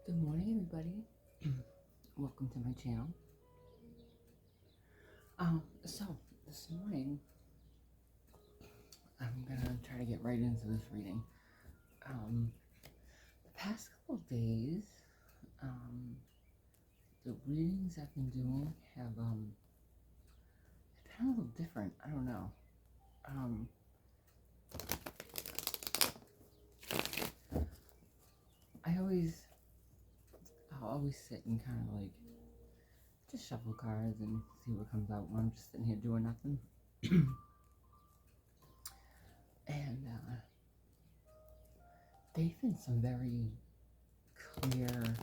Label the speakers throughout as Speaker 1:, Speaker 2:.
Speaker 1: Good morning, everybody. Welcome to my channel. So this morning I'm gonna try to get right into this reading. The past couple of days, the readings I've been doing have been a little different. I don't know. I'll always sit and kind of like just shuffle cards and see what comes out when I'm just sitting here doing nothing. And they've been some very clear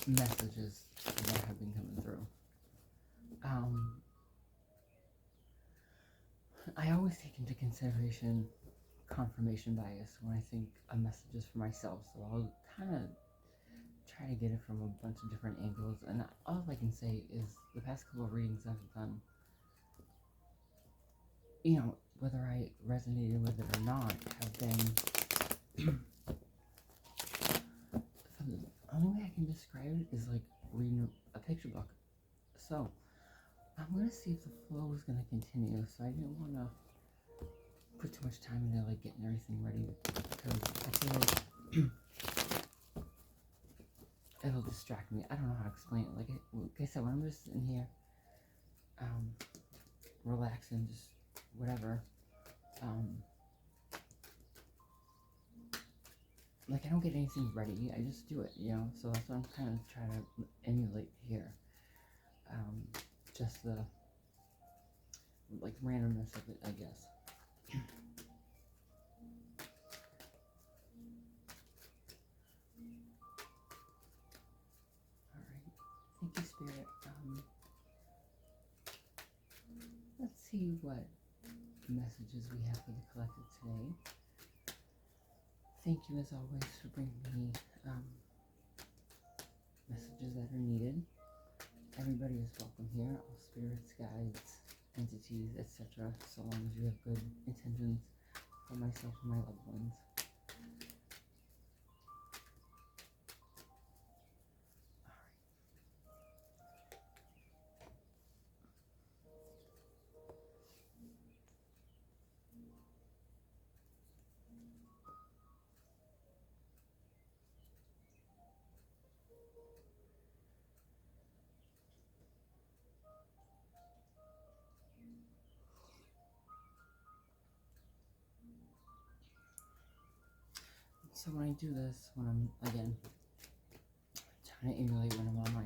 Speaker 1: messages that have been coming through. I always take into consideration confirmation bias when I think a message is for myself, so I'll kind of try to get it from a bunch of different angles, and all I can say is the past couple of readings I've done, whether I resonated with it or not, have been the only way I can describe it is like reading a picture book. So I'm gonna see if the flow is gonna continue. So I didn't want to put too much time into like getting everything ready because I feel like it'll distract me. I don't know how to explain it. Like I said, when I'm just sitting here, relaxing, just whatever. Like I don't get anything ready. I just do it, So that's what I'm kind of trying to emulate here. Just the like randomness of it, I guess. Alright. Thank you, Spirit. Let's see what messages we have for the collective today. Thank you, as always, for bringing me messages that are needed. Everybody is welcome here, all spirits, guides, entities, etc., so long as you have good intentions for myself and my loved ones. So when I do this, when I'm, again, trying to emulate when I'm on my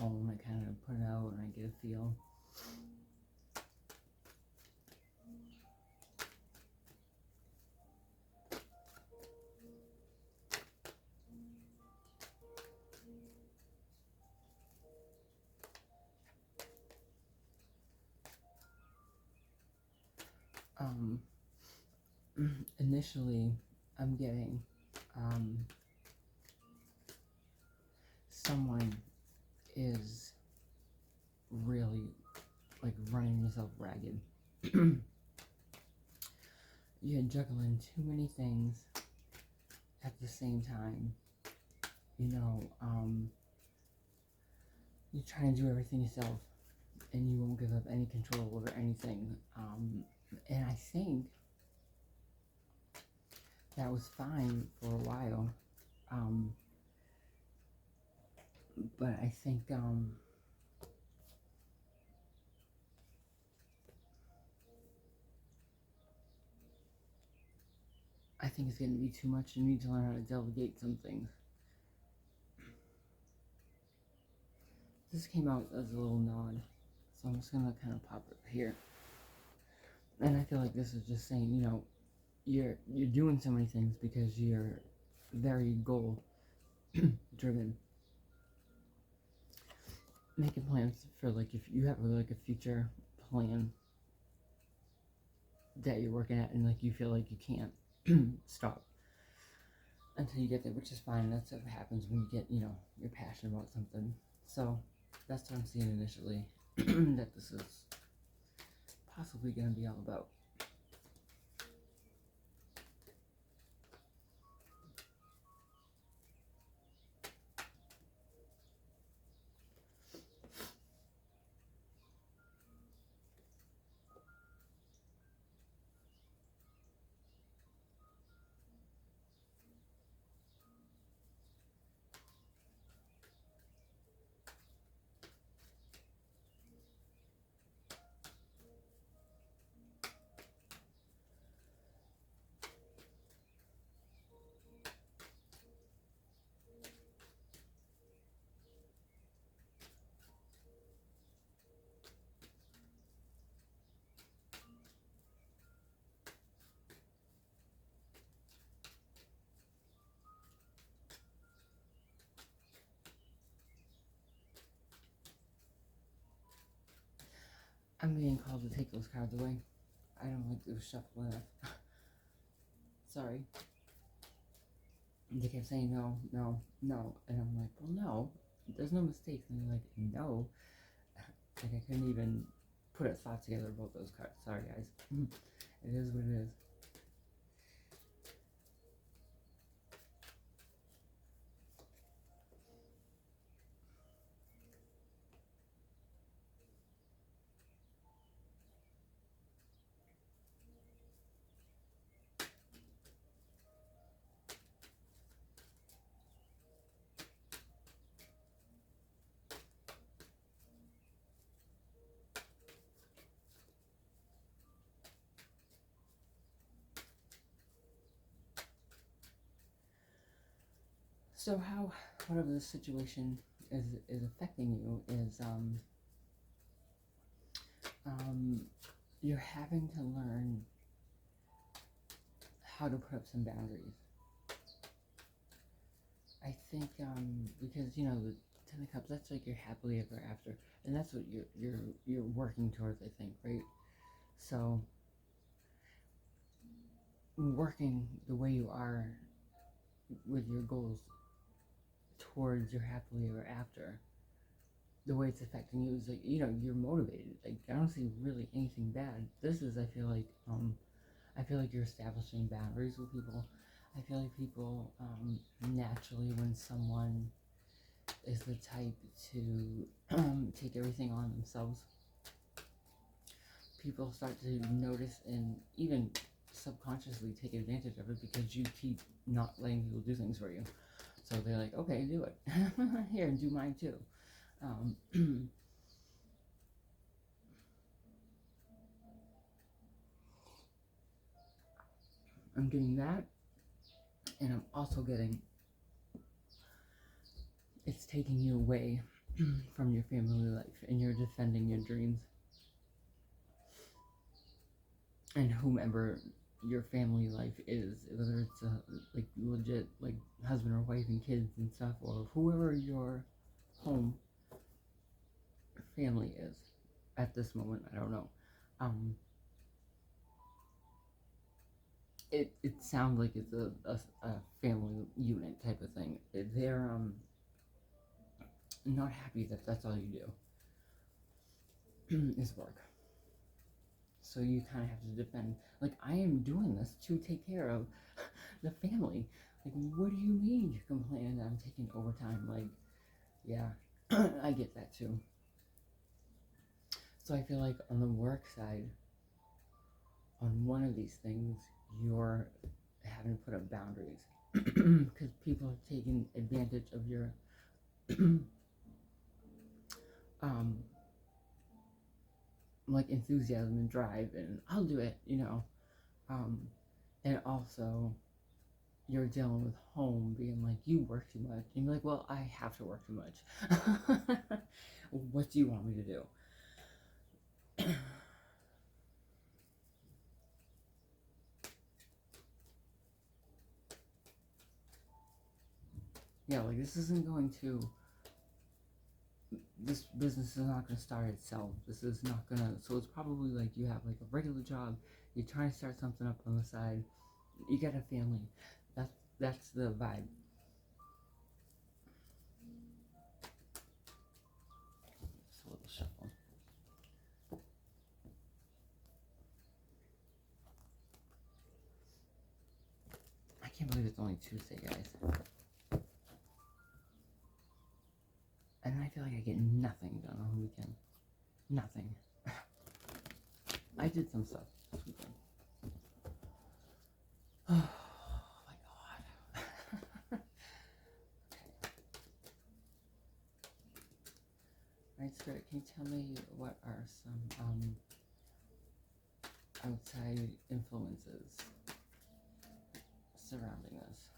Speaker 1: own, I kind of put it out and I get a feel. Initially, I'm getting, someone is really, like, running yourself ragged. You're juggling too many things at the same time. You're trying to do everything yourself, and you won't give up any control over anything. And I think that was fine for a while. But I think, it's going to be too much. You need to learn how to delegate some things. This came out as a little nod, so I'm just going to kind of pop it here. And I feel like this is just saying, you're doing so many things because you're very goal driven. Making plans for, like, if you have like a future plan that you're working at and like you feel like you can't stop until you get there, which is fine. That's what happens when you get, you're passionate about something. So that's what I'm seeing initially that this is possibly going to be all about. I'm being called to take those cards away. I don't think it was shuffled enough. Sorry. They kept saying no, no, no. And I'm like, well, no. There's no mistakes. And they're like, no. Like, I couldn't even put a thought together about those cards. Sorry, guys. It is what it is. So how, whatever the situation is affecting you is, you're having to learn how to put up some boundaries. I think, because, you know, the Ten of Cups, that's like your happily ever after, and that's what you're working towards, I think, right? So, working the way you are with your goals towards your happily ever after, the way it's affecting you is like, you know, you're motivated. Like, I don't see really anything bad. This is, I feel like you're establishing boundaries with people. I feel like people, naturally, when someone is the type to take everything on themselves, people start to notice and even subconsciously take advantage of it because you keep not letting people do things for you. So they're like, okay, do it. Here, do mine too. I'm getting that, and I'm also getting, it's taking you away from your family life, and you're defending your dreams. And whomever your family life is, whether it's like legit like husband or wife and kids and stuff, or whoever your home family is at this moment, I don't know. It sounds like it's a family unit type of thing. They're not happy that that's all you do is work. So you kind of have to defend. Like, I am doing this to take care of the family. Like, what do you mean you're complaining that I'm taking overtime? Like, yeah, I get that too. So I feel like on the work side, on one of these things, you're having to put up boundaries because people are taking advantage of your like enthusiasm and drive, and I'll do it, you know. And also you're dealing with home being like, you work too much, and you're like, well, I have to work too much. What do you want me to do? Yeah, like, this business is not going to start itself. This is not going to, so it's probably like you have like a regular job, you're trying to start something up on the side, you got a family. That's the vibe. Just a little shuffle. I can't believe it's only Tuesday, guys. And I feel like I get nothing done on the weekend. Nothing. I did some stuff this weekend. Oh my god. Alright, Spirit, can you tell me what are some outside influences surrounding us?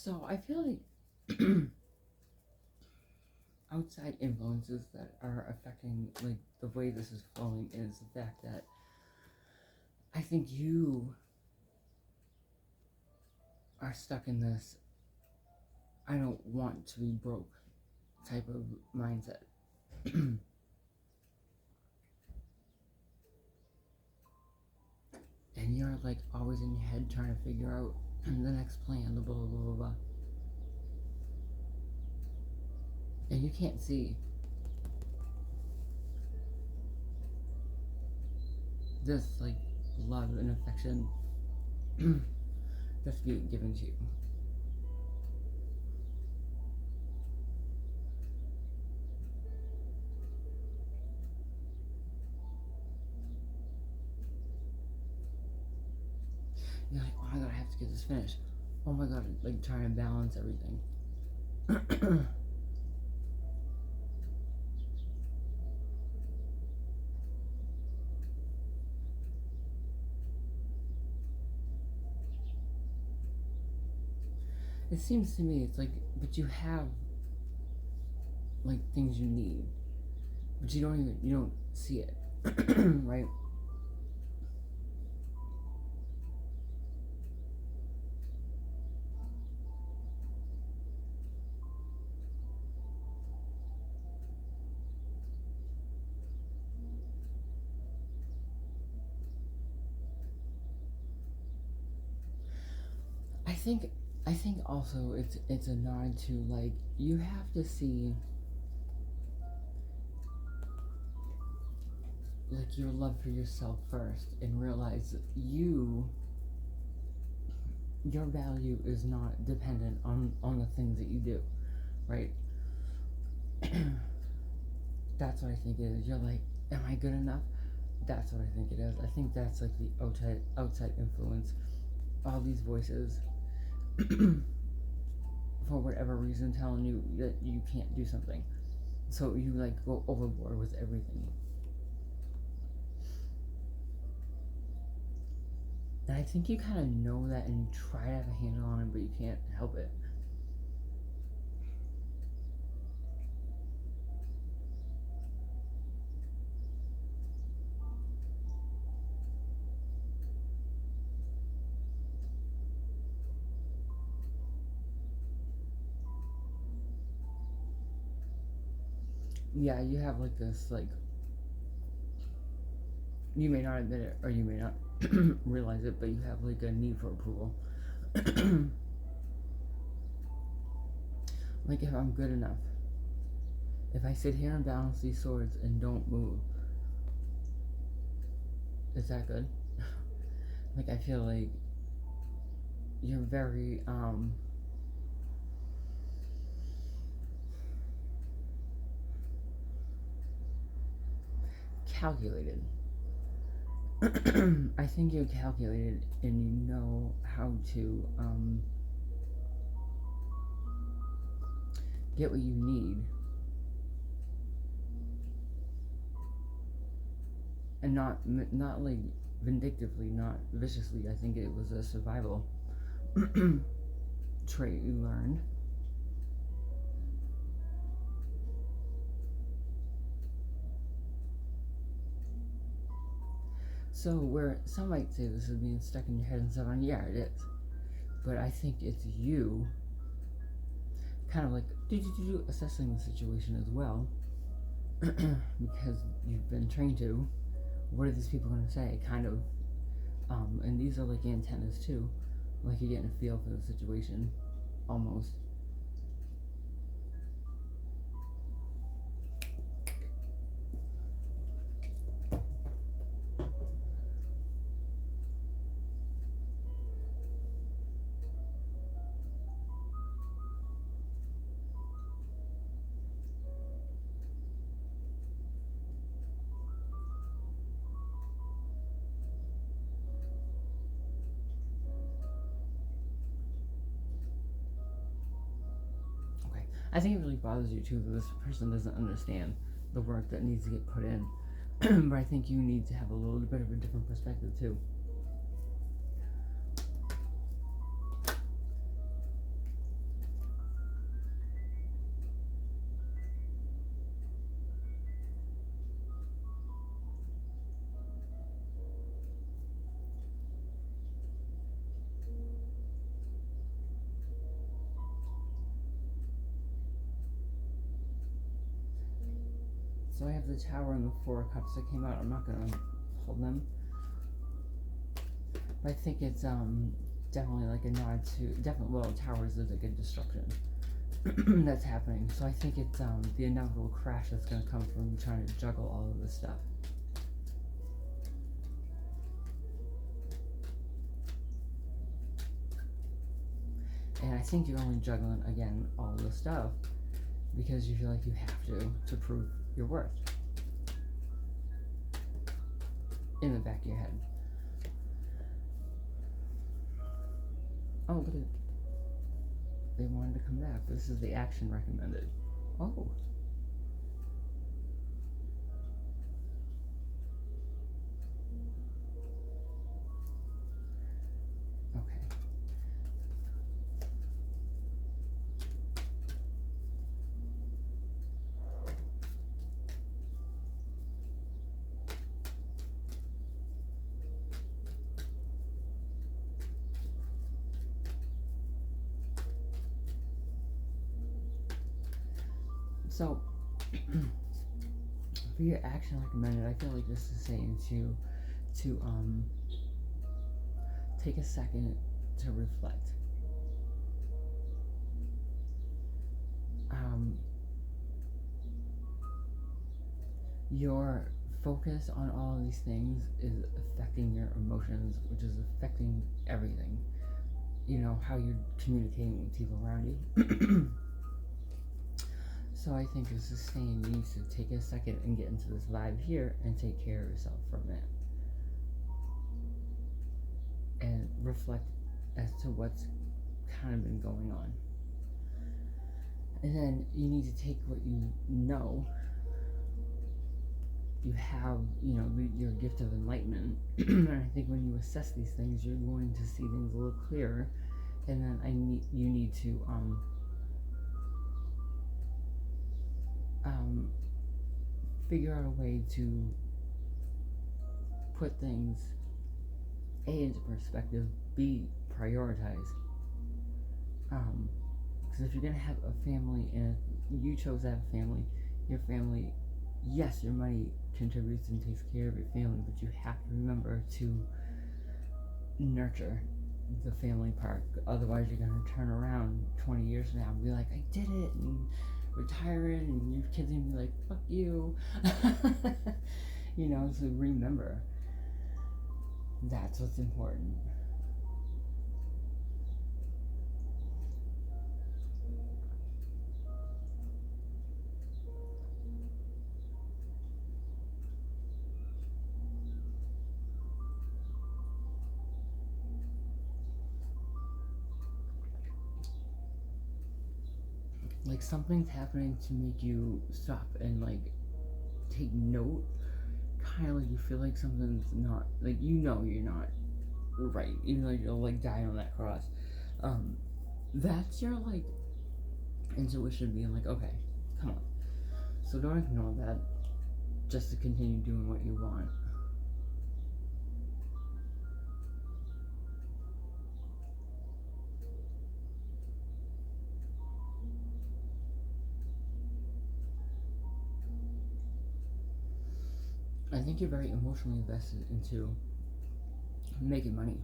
Speaker 1: So I feel like outside influences that are affecting like the way this is flowing is the fact that I think you are stuck in this I don't want to be broke type of mindset. And you're like always in your head trying to figure out the next plan, the blah blah blah blah. And you can't see this like love and affection that's being given to you. You're like, oh my god, I have to get this finished. Oh my god, like trying to balance everything. It seems to me it's like, but you have like things you need, but you don't see it, right? I think I think also it's a nod to like you have to see like your love for yourself first and realize that your value is not dependent on the things that you do, right? That's what I think it is. You're like, am I good enough? That's what I think it is. I think that's like the outside influence. All these voices, for whatever reason, telling you that you can't do something. So you like go overboard with everything. And I think you kind of know that and you try to have a handle on it, but you can't help it. Yeah, you have like this, like, you may not admit it or you may not realize it, but you have like a need for approval. Like, if I'm good enough, if I sit here and balance these swords and don't move, is that good? Like, I feel like you're very, calculated. I think you're calculated and you know how to, get what you need. And not like vindictively, not viciously. I think it was a survival trait you learned. So where some might say this is being stuck in your head and stuff, and yeah, it is. But I think it's you kind of like assessing the situation as well, because you've been trained to. What are these people going to say? Kind of, and these are like antennas too, like you're getting a feel for the situation, almost. I think it really bothers you too that this person doesn't understand the work that needs to get put in. But I think you need to have a little bit of a different perspective too. So I have the Tower and the Four of Cups that came out. I'm not going to hold them. But I think it's definitely like a nod to, well, Towers is like a destruction that's happening. So I think it's the inevitable crash that's going to come from trying to juggle all of this stuff. And I think you're only juggling, again, all this stuff because you feel like you have to prove your worth in the back of your head. Oh, look at it. They wanted to come back. This is the action recommended. Oh. Okay. So, for your action recommended, I feel like this is saying to take a second to reflect. Your focus on all of these things is affecting your emotions, which is affecting everything. You know, how you're communicating with people around you. So I think this is saying you need to take a second and get into this vibe here and take care of yourself from it. And reflect as to what's kind of been going on. And then you need to take what you know. You have, you know, your gift of enlightenment. And I think when you assess these things, you're going to see things a little clearer. And then you need to figure out a way to put things A, into perspective, B, prioritize. Because if you're gonna have a family and you chose to have a family, your family, yes, your money contributes and takes care of your family, but you have to remember to nurture the family part. Otherwise, you're gonna turn around 20 years from now and be like, I did it, and retiring, and your kids are gonna be like, fuck you. You know, so remember, that's what's important. Like something's happening to make you stop and like take note. Kind of like you feel like something's not, like, you know, you're not right, even though you're like dying on that cross. That's your like intuition being like, okay, come on. So don't ignore that just to continue doing what you want. I think you're very emotionally invested into making money.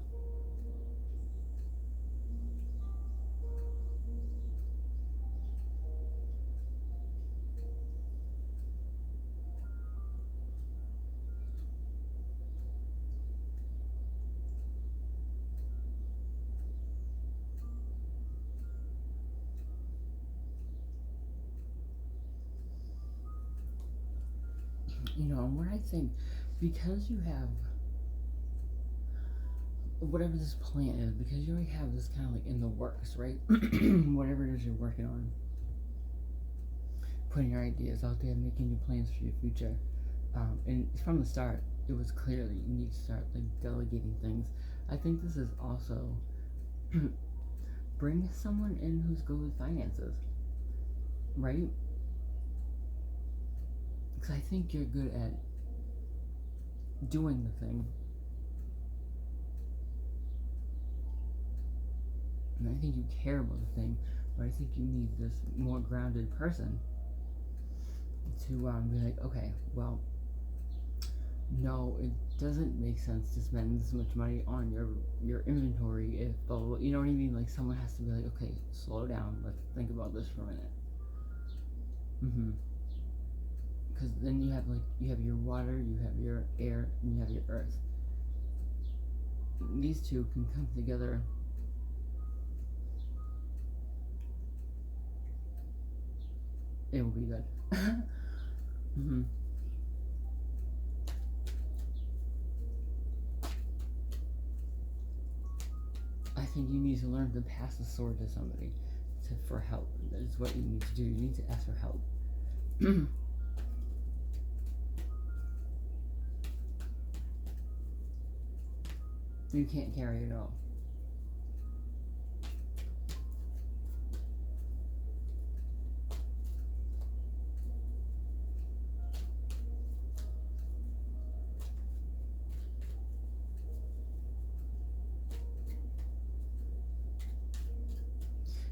Speaker 1: You know, and what I think, because you have whatever this plan is, because you already have this kind of like in the works, right? Whatever it is you're working on, putting your ideas out there, making your plans for your future. And from the start, it was clear that you need to start like delegating things. I think this is also bring someone in who's good with finances, right? Because I think you're good at doing the thing. And I think you care about the thing, but I think you need this more grounded person to be like, okay, well, no, it doesn't make sense to spend this much money on your inventory if blah, blah, blah. You know what I mean? Like, someone has to be like, okay, slow down, let's think about this for a minute. Because then you have your water, you have your air, and you have your earth. These two can come together. It will be good. I think you need to learn to pass the sword to somebody for help. That is what you need to do. You need to ask for help. You can't carry it all.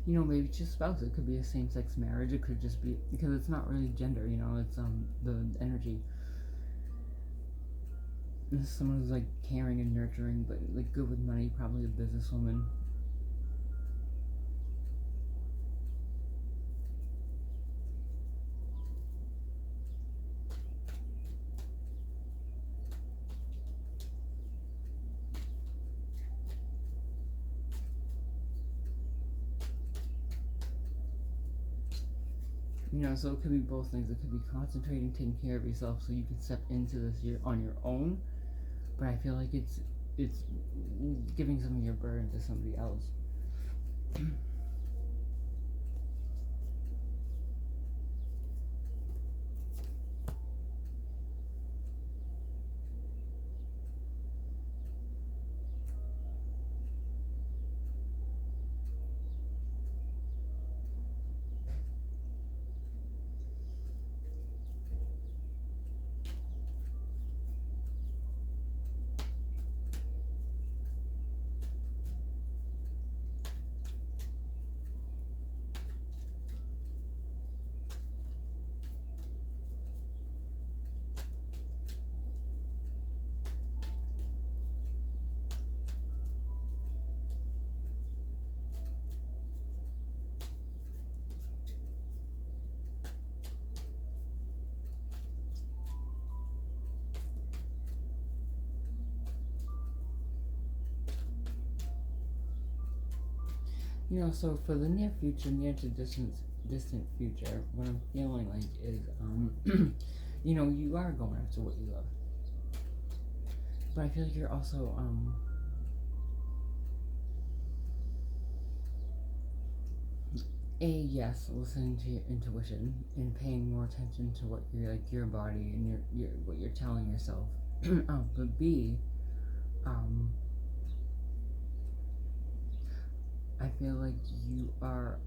Speaker 1: You know, maybe it's your spouse. It could be a same-sex marriage. It could just be, because it's not really gender, you know, it's the energy. And someone who's like caring and nurturing, but like good with money, probably a businesswoman. You know, so it could be both things. It could be concentrating, taking care of yourself so you can step into this year on your own. But I feel like it's giving some of your burden to somebody else. You know, so for the near future, near to distant future, what I'm feeling like is, you know, you are going after what you love. But I feel like you're also, yes, listening to your intuition and paying more attention to what your body and your what you're telling yourself. But B, I feel like you are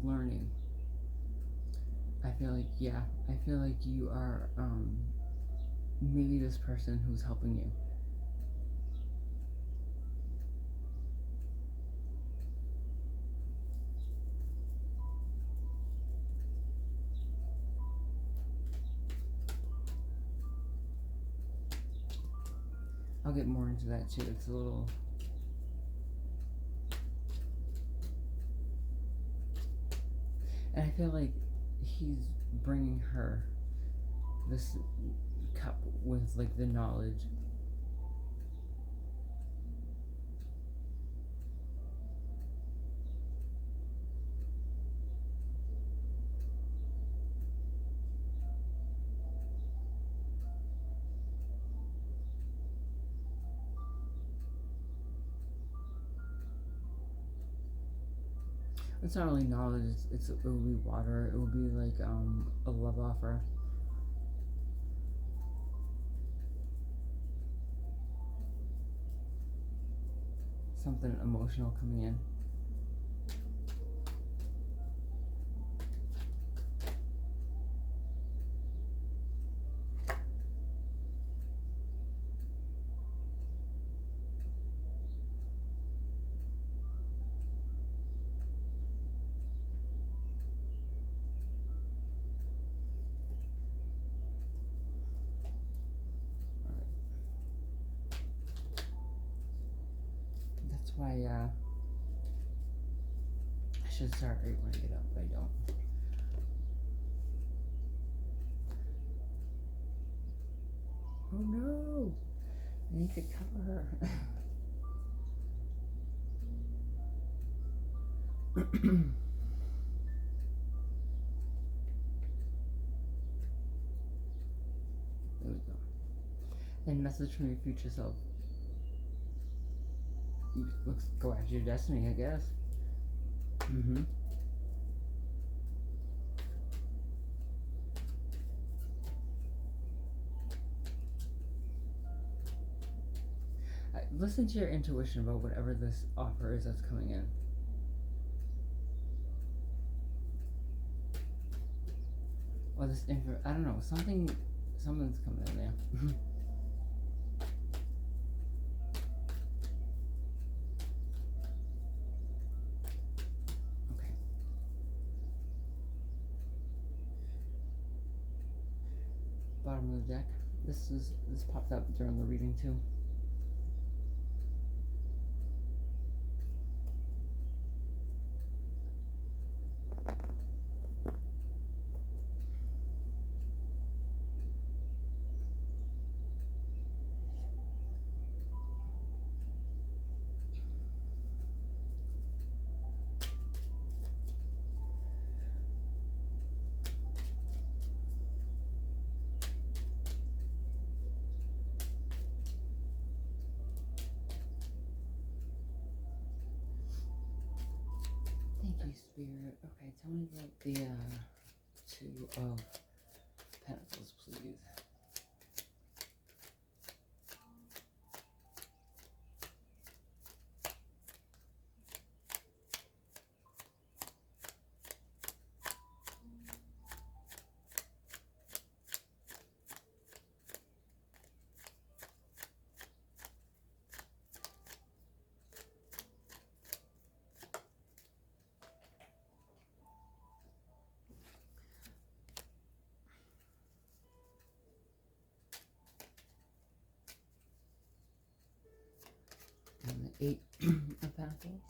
Speaker 1: learning. I feel like you are maybe this person who's helping you. I'll get more into that too. It's a little. And I feel like he's bringing her this cup with like the knowledge. It's not really knowledge. It will be water. It will be like a love offer. Something emotional coming in. why I should start right when I get up, but I don't. Oh no! I need to cover her. There we go. And message from your future self. Let's go after your destiny, I guess. Listen to your intuition about whatever this offer is that's coming in. Or this info, I don't know, something's coming in there. Okay. Bottom of the deck. This popped up during the reading too. Thank you, Spirit. Okay, tell me about the Two of Pentacles, please. And the Eight of Pentacles.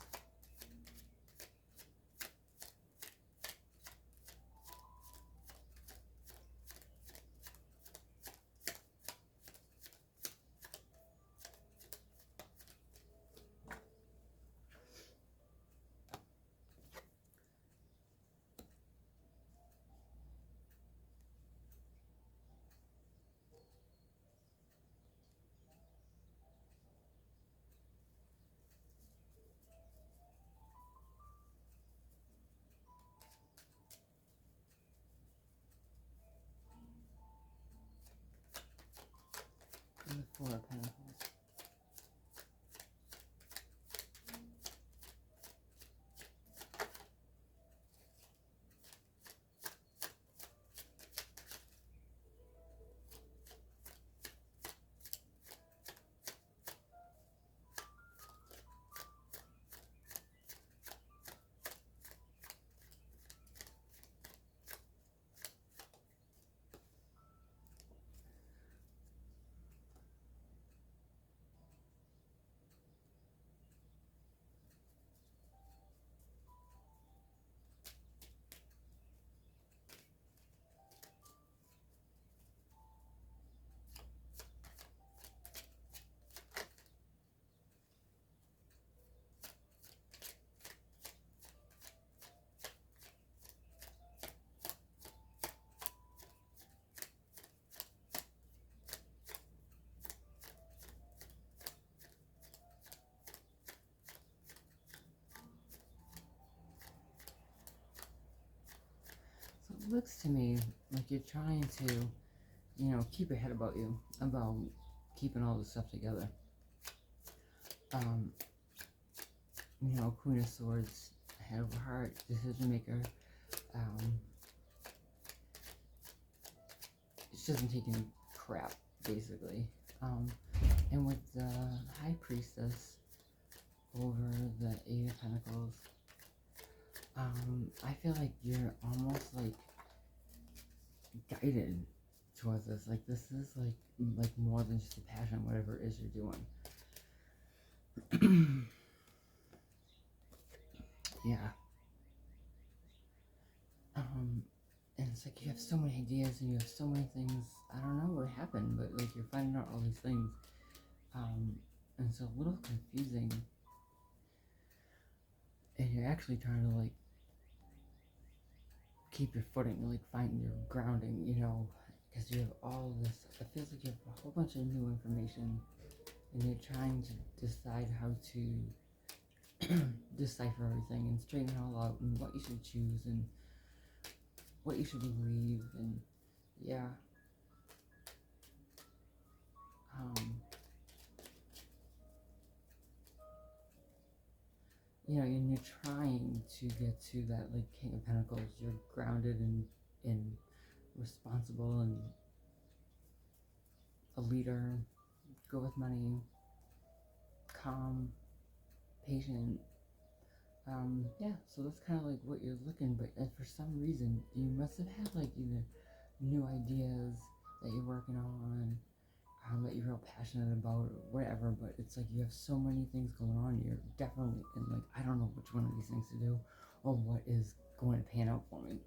Speaker 1: And the Four of Pentacles. It looks to me like you're trying to, keep your head about you, about keeping all this stuff together. Queen of Swords, Head over Heart, Decision Maker. She doesn't take any crap, basically. And with the High Priestess over the Eight of Pentacles, I feel like you're almost like guided towards this. Like this is like more than just a passion, whatever it is you're doing. yeah. Um, and it's like you have so many ideas and you have so many things. I don't know what happened, but like you're finding out all these things. And it's a little confusing. And you're actually trying to like keep your footing, like find your grounding, because you have all this. It feels like you have a whole bunch of new information, and you're trying to decide how to decipher everything and straighten it all out, and what you should choose, and what you should believe, and yeah. Um, and you're trying to get to that like King of Pentacles. You're grounded and responsible and a leader, go with money, calm, patient. Yeah, so that's kind of like what you're looking, but for some reason, you must have had like either new ideas that you're working on, that you're real passionate about, or whatever, but it's like you have so many things going on, you're definitely, and like, I don't know which one of these things to do, or what is going to pan out for me.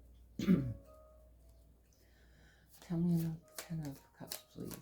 Speaker 1: Tell me about the Ten of Cups, please.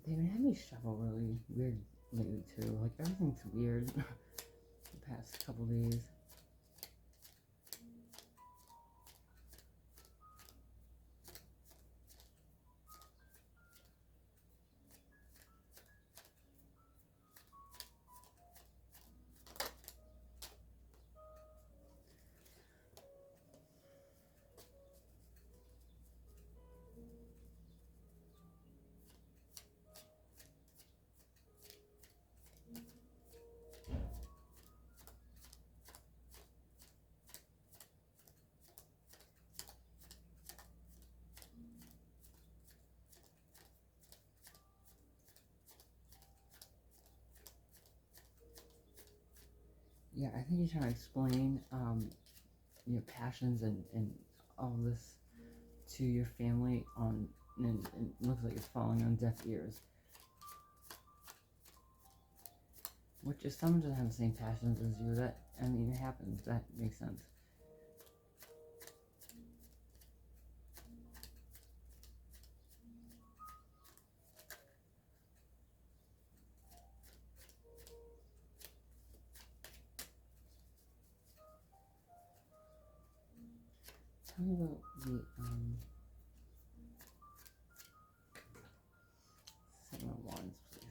Speaker 1: They've been having me shuffle really weird lately too. Like everything's weird the past couple days. Yeah, I think you're trying to explain your passions and all this to your family and it looks like it's falling on deaf ears. Which if someone doesn't have the same passions as you, it happens. That makes sense. Tell me about the Seven of Wands, please.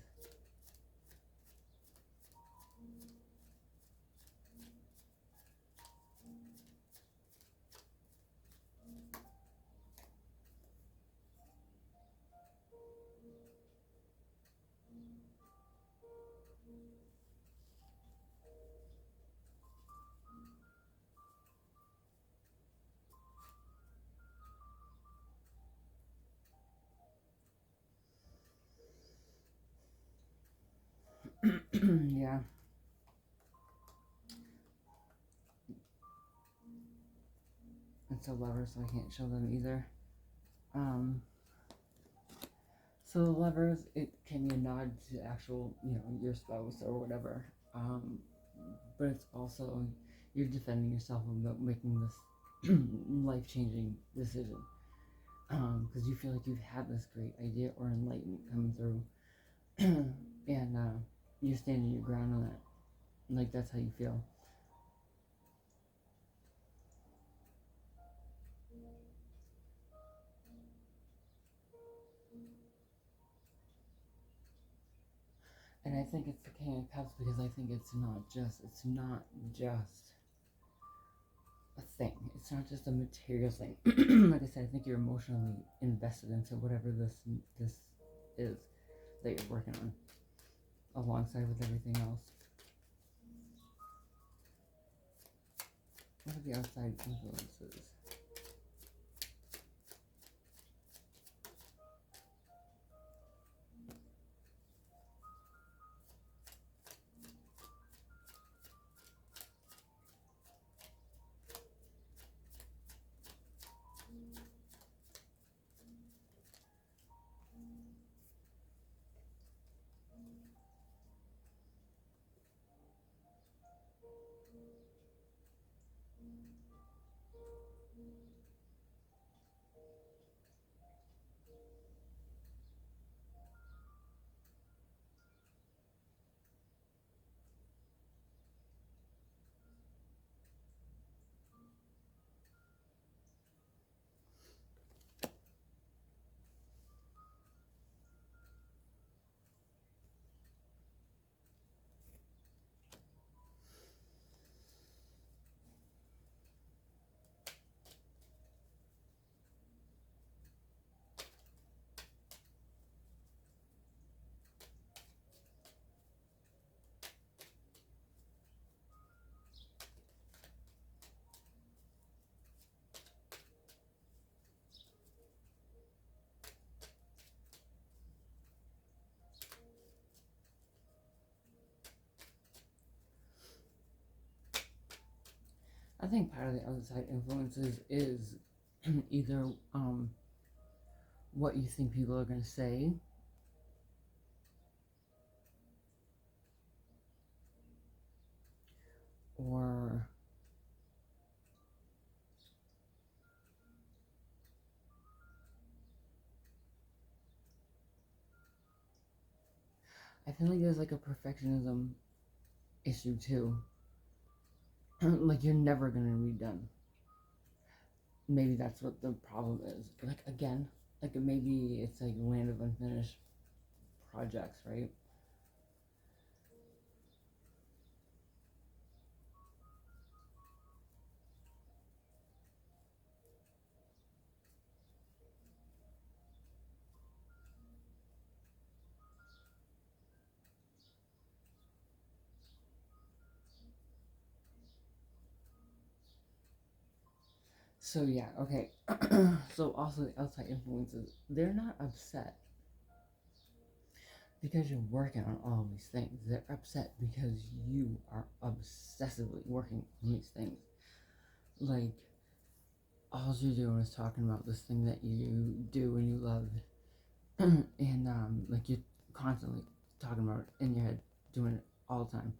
Speaker 1: Yeah. It's a lover, so I can't show them either. So the lovers, it can be a nod to actual, your spouse or whatever. But it's also you're defending yourself about making this life-changing decision. Because you feel like you've had this great idea or enlightenment coming through, and you're standing your ground on that. Like that's how you feel. And I think it's the King of Cups because I think it's not just a thing. It's not just a material thing. Like I said, I think you're emotionally invested into whatever this is that you're working on, alongside with everything else. What are the outside influences? I think part of the outside influences is either what you think people are going to say, or I feel like there's like a perfectionism issue too. Like you're never going to be done. Maybe that's what the problem is. Like again, like maybe it's like land of unfinished projects, right? So yeah, okay. So also the outside influences, they're not upset because you're working on all these things. They're upset because you are obsessively working on these things. Like all you're doing is talking about this thing that you do and you love, and like you're constantly talking about it in your head, doing it all the time,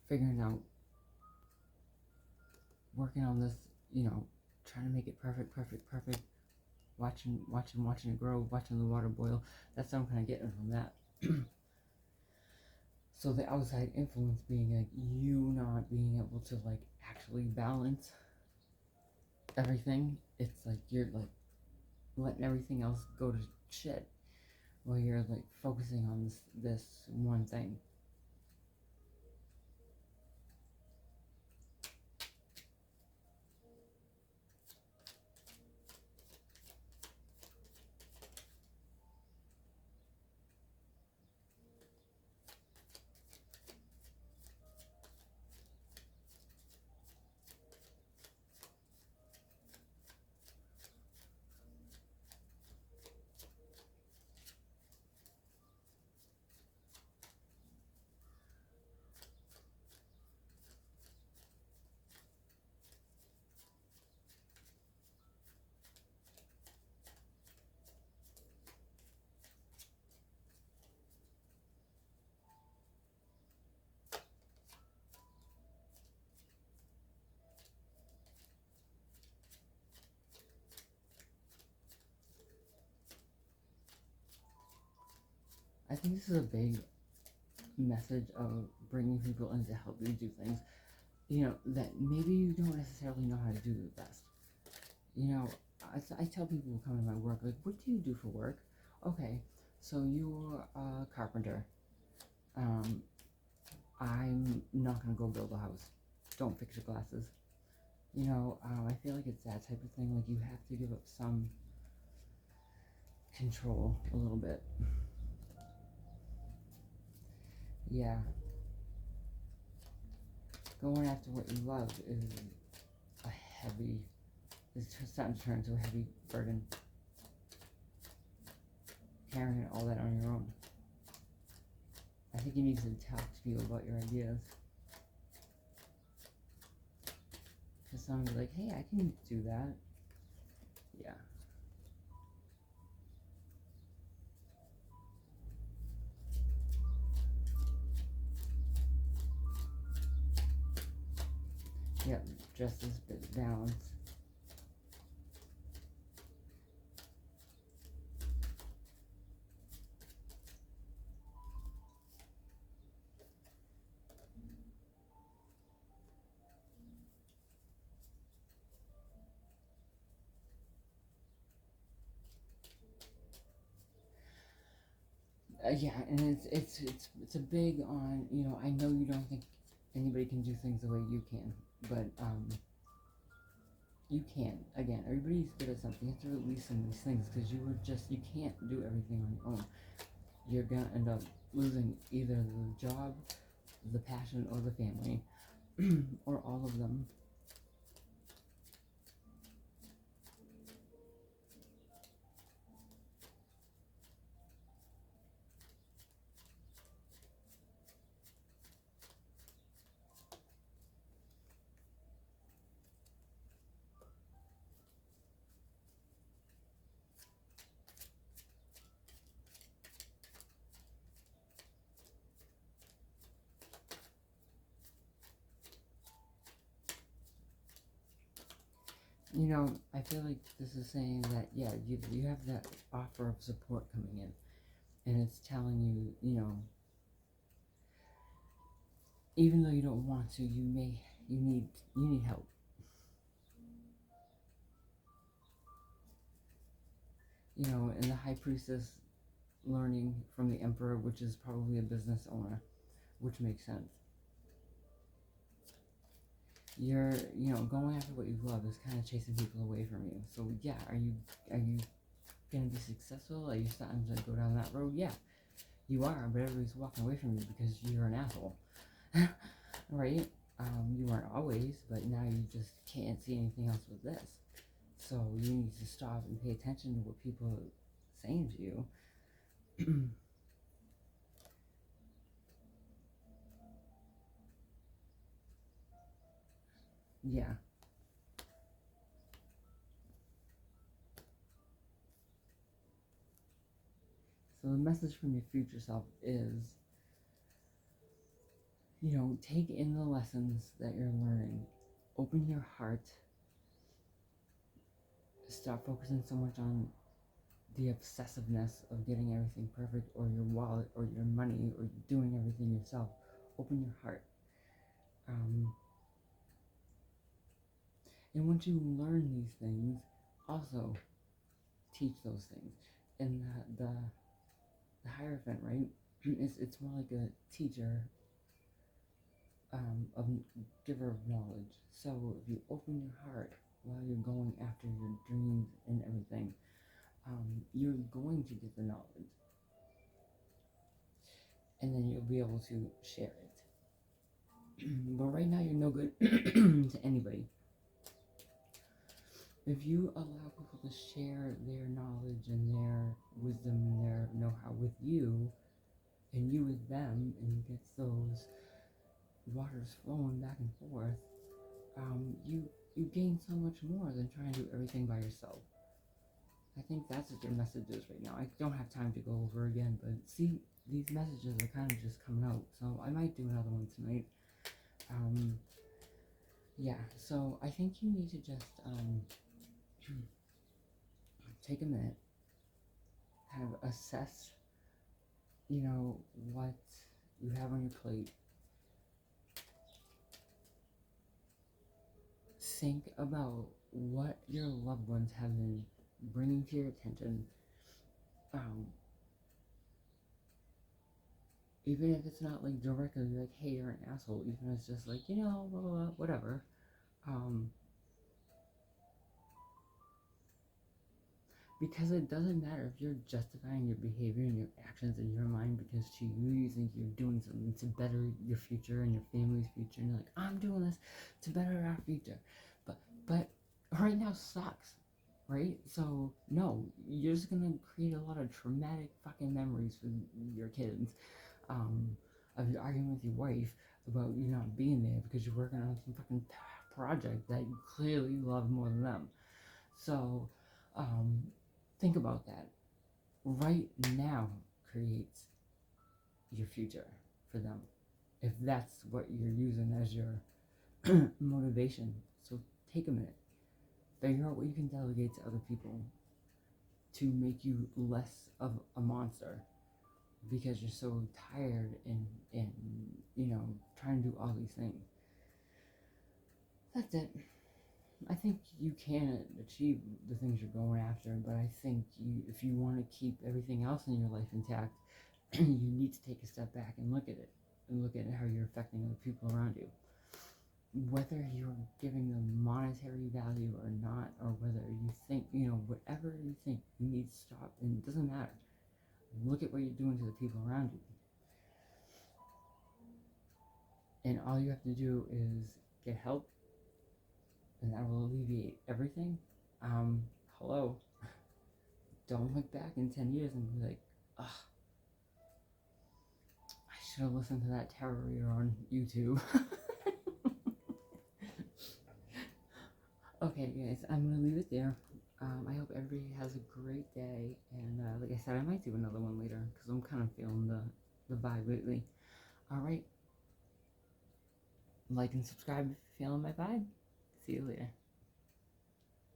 Speaker 1: figuring out, working on this, trying to make it perfect, perfect, perfect, watching it grow, watching the water boil. That's what I'm kind of getting from that. So the outside influence being like you not being able to like actually balance everything. It's like you're like letting everything else go to shit while you're like focusing on this one thing. I think this is a big message of bringing people in to help you do things, that maybe you don't necessarily know how to do the best. I tell people who come to my work, like, what do you do for work? Okay, so you're a carpenter. I'm not gonna go build a house. Don't fix your glasses. You know, I feel like it's that type of thing. Like, you have to give up some control a little bit. Yeah. Going after what you love is starting to turn into a heavy burden. Carrying all that on your own. I think you need to talk to people about your ideas. Because someone will be like, hey, I can do that. Yeah. Yep, just this bit balance. Yeah, and it's a big on, you know, I know you don't think anybody can do things the way you can, but you can. Again, everybody's good at something. You have to release some of these things because you can't do everything on your own. You're gonna end up losing either the job, the passion, or the family, or all of them. You know, I feel like this is saying that, yeah, you have that offer of support coming in, and it's telling you, you know, even though you don't want to, you need help. You know, and the High Priestess learning from the Emperor, which is probably a business owner, which makes sense. You're, you know, going after what you love is kind of chasing people away from you. So yeah, are you gonna be successful? Are you starting to go down that road? Yeah, you are, but everybody's walking away from you because you're an asshole, right? You weren't always, but now you just can't see anything else with this. So you need to stop and pay attention to what people are saying to you. Yeah. So the message from your future self is, you know, take in the lessons that you're learning. Open your heart. Stop focusing so much on the obsessiveness of getting everything perfect, or your wallet, or your money, or doing everything yourself. Open your heart. And once you learn these things, also teach those things. And the Hierophant, right? It's more like a teacher, of giver of knowledge. So if you open your heart while you're going after your dreams and everything, you're going to get the knowledge, and then you'll be able to share it. But right now, you're no good to anybody. If you allow people to share their knowledge and their wisdom and their know-how with you, and you with them, and you get those waters flowing back and forth, you gain so much more than trying to do everything by yourself. I think that's what your message is right now. I don't have time to go over again, but see, these messages are kind of just coming out, so I might do another one tonight. Yeah, so I think you need to just, take a minute, assess, you know, what you have on your plate. Think about what your loved ones have been bringing to your attention. Even if it's not like directly like, hey, you're an asshole, even if it's just like, blah, blah, blah, whatever. Because it doesn't matter if you're justifying your behavior and your actions in your mind because to you, you think you're doing something to better your future and your family's future. And you're like, I'm doing this to better our future. But right now sucks, right? So, no, you're just going to create a lot of traumatic fucking memories for your kids of you arguing with your wife about you not being there because you're working on some fucking project that you clearly love more than them. So, think about that. Right now creates your future for them. If that's what you're using as your motivation. So take a minute. Figure out what you can delegate to other people to make you less of a monster because you're so tired and trying to do all these things. That's it. I think you can achieve the things you're going after, but I think if you want to keep everything else in your life intact, you need to take a step back and look at it, and look at how you're affecting other people around you. Whether you're giving them monetary value or not, or whether you think, whatever you think, you need to stop, and it doesn't matter. Look at what you're doing to the people around you. And all you have to do is get help, and that will alleviate everything. Hello. Don't look back in 10 years and be like, ugh, I should have listened to that tarot reader on YouTube. Okay, guys, I'm going to leave it there. I hope everybody has a great day. And like I said, I might do another one later because I'm kind of feeling the vibe lately. Alright. Like and subscribe if you're feeling my vibe. See you later.